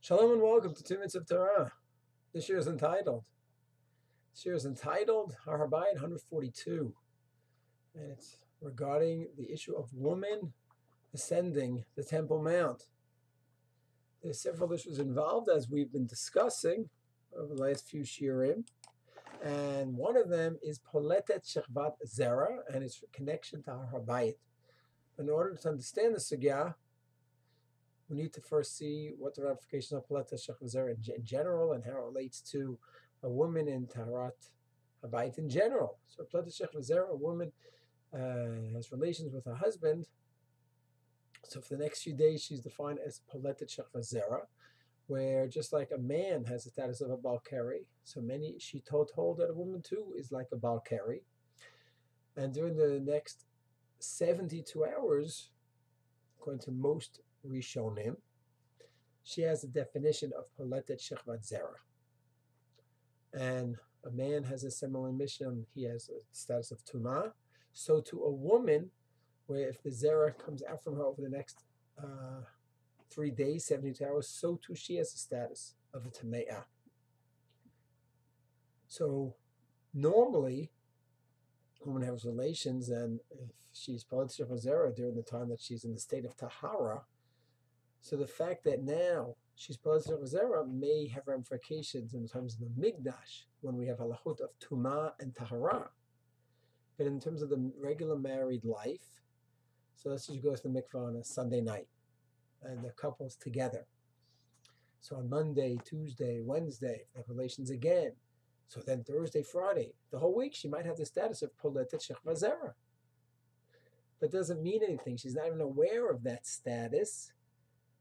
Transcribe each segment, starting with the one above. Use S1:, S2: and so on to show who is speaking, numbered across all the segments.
S1: Shalom and welcome to 2 Minutes of Torah. This year is entitled Har Habayit 142. And it's regarding the issue of women ascending the Temple Mount. There's several issues involved, as we've been discussing over the last few shiurim. And one of them is Poletet Shichvat Zera and its connection to Har Habayit. In order to understand the sugya, we need to first see what the ramifications of Poletet Shichvat Zera in general and how it relates to a woman in Har Habayit in general. So Poletet Shichvat Zera, a woman has relations with her husband. So for the next few days, she's defined as Poletet Shichvat Zera, where just like a man has the status of a Balkari, so she told that a woman too is like a Balkari. And during the next 72 hours, according to most Rishonim, she has the definition of Poletet Shichvat Zera. And a man has a similar mission, he has a status of Tumah. So to a woman, where if the Zera comes out from her over the next 3 days, 72 hours, so too she has the status of a Tame'ah. So normally, a woman has relations, and if she's Poletet Shichvat Zera during the time that she's in the state of Tahara, so the fact that now she's Poletet Shichvat Zera may have ramifications in terms of the Migdash, when we have halachot of Tumah and Tahara. But in terms of the regular married life, so let's say she goes to the mikvah on a Sunday night, and the couple's together. So on Monday, Tuesday, Wednesday, they have relations again. So then Thursday, Friday, the whole week she might have the status of Poletet Shichvat Zera. But it doesn't mean anything. She's not even aware of that status,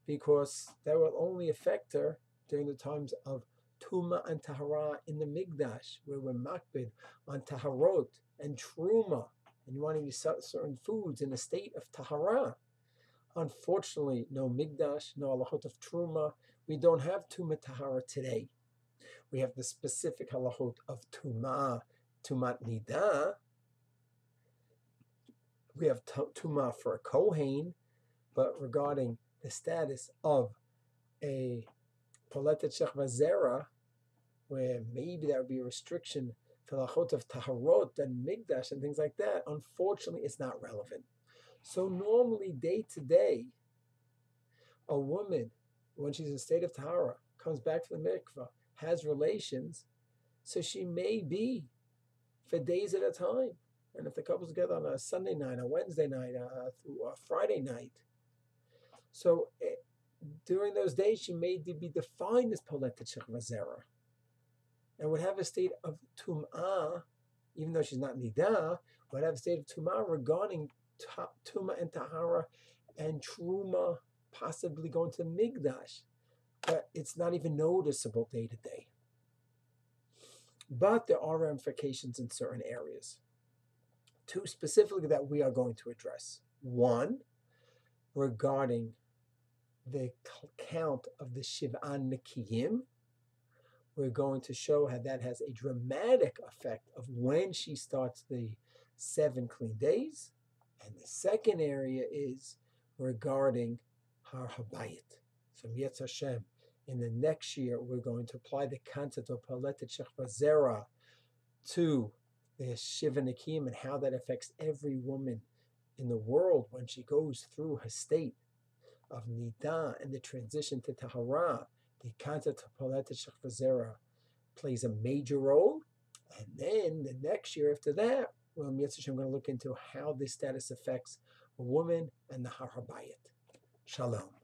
S1: because that will only affect her during the times of Tumah and Tahara in the Migdash, where we're makbid on Taharot and Truma, and you want to use certain foods in a state of Tahara. Unfortunately, no Migdash, no halachot of Truma. We don't have Tumah Tahara today. We have the specific halachot of Tumat Nida. We have Tumah for a Kohen, but regarding the status of a Poletet Shichvat Zera, where maybe there would be a restriction for the halachot of Taharot and Migdash and things like that, unfortunately, it's not relevant. So normally, day to day, a woman, when she's in a state of Tahara, comes back to the mikvah, has relations, so she may be for days at a time. And if the couple's together on a Sunday night, a Wednesday night, through a Friday night, so during those days, she may be defined as Poletet Shichvat Zera, and would have a state of Tum'ah, even though she's not Nidah, would have a state of Tum'ah regarding Tumah and Tahara and Truma, possibly going to Migdash. But it's not even noticeable day to day. But there are ramifications in certain areas. Two specifically that we are going to address. One, regarding the count of the Shiv'an Nikiyim. We're going to show how that has a dramatic effect of when she starts the 7 clean days. And the second area is regarding Har Habayit. So Yetz Hashem, in the next year, we're going to apply the concept of Poletet Shichvat Zera to the Shiva Nikim and how that affects every woman in the world when she goes through her state of Nidah and the transition to Tahara. The concept of Poletet Shichvat Zera plays a major role. And then the next year after that, well, Yetz Hashem, I'm going to look into how this status affects a woman and the Har Habayit. Shalom.